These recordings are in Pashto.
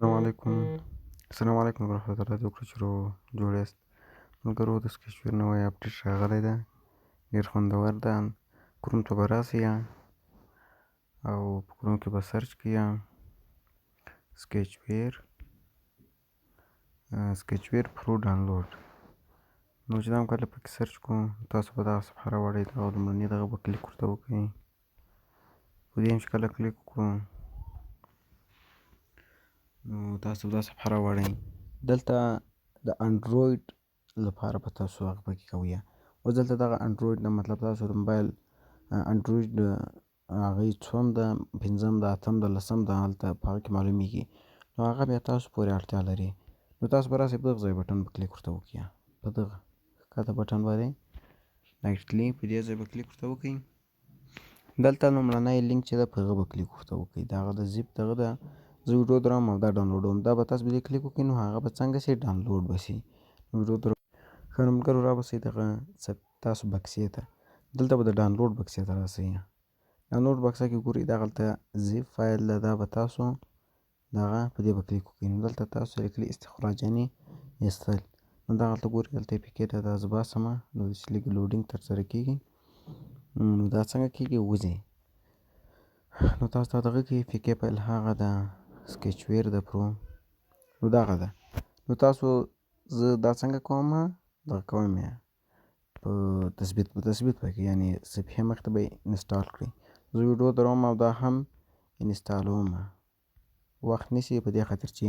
السلام علیکم ورحمة الله دې وکړو چې جوړ یاست ملګرو د سکیچ نوی اپډیټ راغلی ده ډېر خوندور ده کروم ته به راسئ او په کروم کې به سرچ کړئ سکیچ ویر پرو ډاونلوډ نو چې دا هم کله پکې سرچ کوم تاسو به دغه صفحه راوړئ دغه لومړني دغه به کلیک ورته وکړئ په دې هم چې کله کلیک وکړو نو تاسو به دا صفحه راوړئ دلته د انډروید لپاره به تاسو هغه پکې کوئ اوس دلته دغه انډروید نه مطلب تاسو د موبایل انډروید هغه څوم ده پنځم ده اتم ده لسم ده هلته په هغه کې معلومیږي نو هغه بیا تاسو پورې اړتیا لري نو تاسو به راسئ په دغه ځای بټن به کلیک ورته وکړئ په دغه ښکته بټن باندې رایټ په دې ځای به کلیک ورته وکړئ دلته لومړنی لینک چې ده په هغه به کلیک ورته وکړئ د هغه د زیپ دغه ده زه ویډیو درام او دا ډاونلوډوم دا به تاسو به دې کلیک وکړئ نو هغه به څنګه شي ډاونلوډ به شي ویډیو درام ښه نو ملګرو رابسئ دغه تاسو بکسې ته دلته به د ډاونلوډ بکسې ته راسئ ډاونلوډ بکسه کې ګورئ دغلته زیپ فایل ده دا به تاسو دغه په دې به کلیک وکړئ نو دلته تاسو لیکلي استخراجنې ایستل نو دغلته ګورئ دلته پیکې ده دا زه باسمه نو چې لږ لوډینګ ترسره کېږي نو دا څنګه کېږي وځي نو تاسو ته دغه کې پیکې فایل هغه ده سکیچ ویر ده پرو نو دغه ده نو تاسو زه دا څنګه کوم دغه کوم یې په تثبیت پکې یعنی صفحې مخې ته به انسټال کړئ زه ویډیو دروم او دا هم انسټالوم وخت نیسي په دې خاطر چې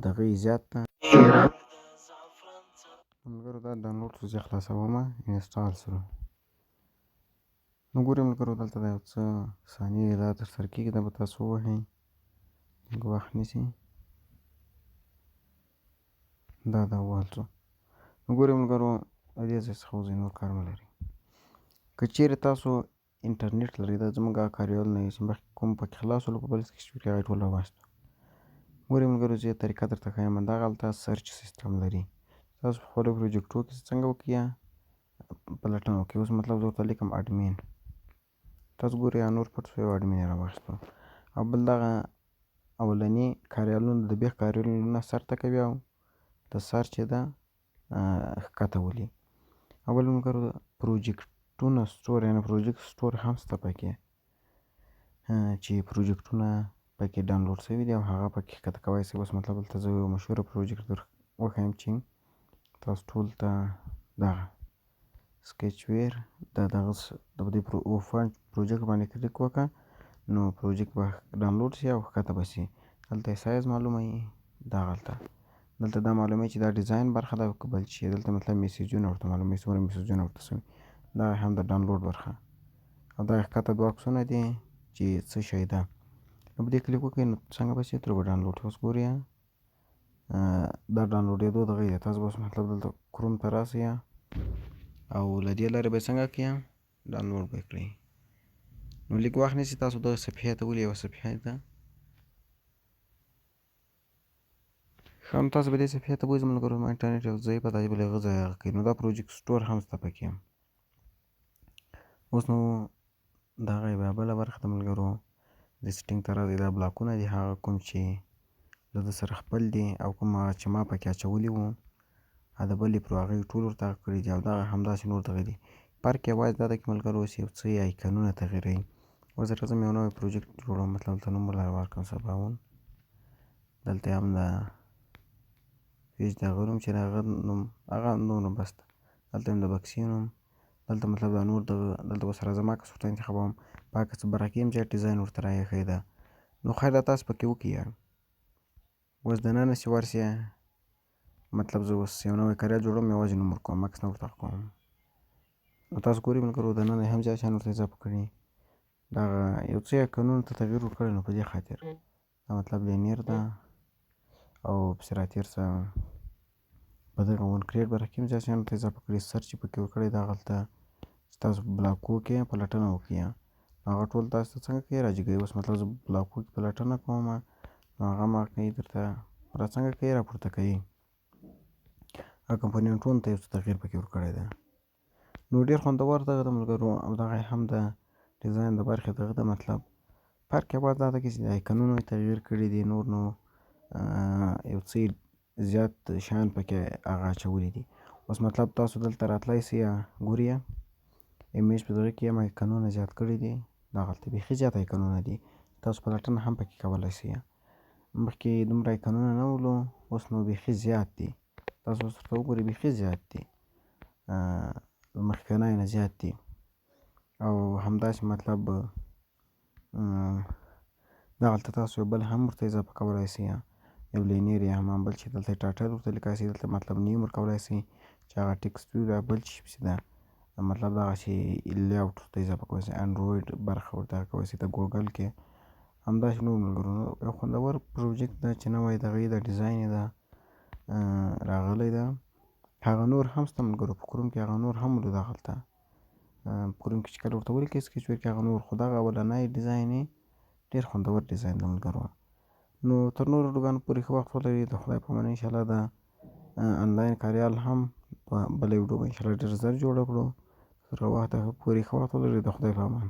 دغه یې زیات ده ملګرو دا ډاونلوډ شو زه خلاصوم انسټال شو نو ګورئ ملګرو دلته د یو څه ثانیې دا ترسره کېږي دا به تاسو ووهئ لږ وخت نیسي دا ووهل شو نو ګورئ ملګرو د دې ځای څخه وځئ نور کار مه لرئ که چیرې تاسو انټرنیټ لرئ دا زموږ هغه کاریال نه چې مخکې کوم پکې خلاص ولو په بل سکیچ کې هغه ټول راواخیستو ګورئ ملګرو زه یې طریقه درته ښیم دغلته سرچ سیسټم لري تاسو په خپلو پروجیکټو کې څنګه وکړئ پلټنه وکړئ اوس مطلب زه ورته لیکم اډمین تاسو ګورئ نور پټ شو یو اډمین یې راواخیستو او بل دغه اولني کاریالونه د بیخ کاریالونه سر ته کوي او د سر چې ده ښکته ولي او بل ملګرو پروجیکټونه سټور یعنې پروجیکټ سټور هم شته پکې چې پروجیکټونه پکې ډاونلوډ شوي دي او هغه پکې ښکته کوی شئ اوس مطلب دلته زه یو مشهوره پروجیکټ در وښیم چې تاسو ټول ته دغه سکیچ ویر د دغه د دې پروجیکټ باندې کلیک وکړه نو پروجیکټ به ډاونلوډ شي او ښکته به شي دلته یې سایز معلوموي دلته دا معلوموي چې دا ډیزاین برخه ده که بل شي دلته مطلب میسیجونه ورته معلوموي څومره میسیجونه ورته شوي دا هم د ډاونلوډ برخه او دا ښکته دوه عکسونه دي چې څه شی ده نو په دې کلیک وکړئ نو څنګه به شي تر به ډاونلوډ شي اوس ګورئ دا ډاونلوډېدو دغه یې تاسو به اوس مطلب دلته کروم ته راسئ او له دې لارې به یې څنګه کړئ ډاونلوډ به یې کړئ نو لږ وخت نیسي تاسو دغه صفحې ته ولې یوه صفحه ده ښه نو تاسو به دې صفحې ته بوځئ ملګرو زما انټرنېټ یو ځای په دا به له هغه ځایه هغه کوي نو دا پروجیکټ سټور هم شته پکې اوس نو دغه یې بیا بله برخه ده ملګرو د سیټینګ ته راځئ دا بلاکونه دي هغه کوم چې له ده سره خپل دي او کوم هغه چې ما پکې اچولي وو د بلې پرو هغه یې ټول ورته هغه کړي دي او دغه همداسې نور دغه دي فرق یوازې دا ده چې ملګرو اوس یو څه آیکنونه تغیروي اوس درته زه یو نوی پروجیکټ جوړوم مطلب دلته نوم ورله ورکړم سباون دلته هم د پیج دغه نوم چې د هغه نوم هغه نور نو بس ده دلته هم د بکسې نوم دلته مطلب دا نور دغه دلته به سره زما کس ورته انتخابوم په هغه کس برعکې هم چې ډیزاین ورته راایښی ده نو خیر دا تاسو پکې وکړئ اوس دننه چې ورسئ مطلب زه اوس یو نوی کاریال جوړوم یوازې نوم ورکوم عکس نه ورته کوم نو تاسو ګورئ ملګرو دننه یې هم زیات شیان ورته اضافه کړي دغه یو څه آیکنونو ته تغییر ورکړی نو په دې خاطر دا مطلب لینیر ده او پسې راتېر شه په دغه ون کریټ برخه کې هم زیات شیان ورته اضافه کړي سرچ یې پکې ورکړی دغلته چې تاسو بلاکو کې پلټنه وکړئ هغه ټول تاسو ته څنګه کوي راجګوي اوس مطلب زه بلاکو کې پلټنه کوم نو هغه ما کوي درته را څنګه کوي راپورته کوي هغه کمپونیټونو ته یو څه تغییر پکې ورکړی دی نو ډېر خوندور دغه د ملګرو او دغه هم د ډیزاین د برخې دغه د مطلب فرق یوازې دا ده چې د آیکنونو یې تغییر کړي دي نور نو یو څه زیات شیان پکې هغه اچولي دي. اوس مطلب تاسو دلته راتلی سئ ګورئ ایمیج په دغه کې یم آیکنونه زیات کړي دي دغلته بیخي زیات آیکنونه دي تاسو پلټنه هم پکې کولی سئ. مخکې دومره آیکنونه نه ولو اوس نو بیخي زیات دي تاسو اوس ورته وګورئ بیخي زیات دي مخکنیو نه زیات دي. او همداسې مطلب دغلته تاسو یو بل هم ورته اضافه کولی سئ یو لینیر یا هم بل چې دلته ټایټل ورته لیکلی سئ دلته مطلب نیم ورکولی سئ چې هغه ټکسټ وي یا بل شي پسې ده مطلب دغسې لیاوټ ورته اضافه کولی سئ انډرویډ برخه ورته کولی سئ د ګوګل کې همداسې نور ملګرو یو خوندور پروجیکټ ده چې نوی د هغې د ډیزاین یې ده راغلی ده. هغه نور هم شته ملګرو په کروم کې هغه نور هم ولو دغلته په کروم کې چې کله ورته ولیکئ سکیچ ورکې هغه نور خو دغه اولنی ډیزاین یې ډېر خوندور ډیزاین ده ملګرو. نو تر نورو ویډیوګانو پورې ښه وخت ولرئ د خدای په امان انشاءالله د انلاین کاریال هم په بله ویډیو به انشاءالله ډېر ژر جوړه کړو. تر هغه وخته پورې ښه وخت ولرئ د خدای په امان.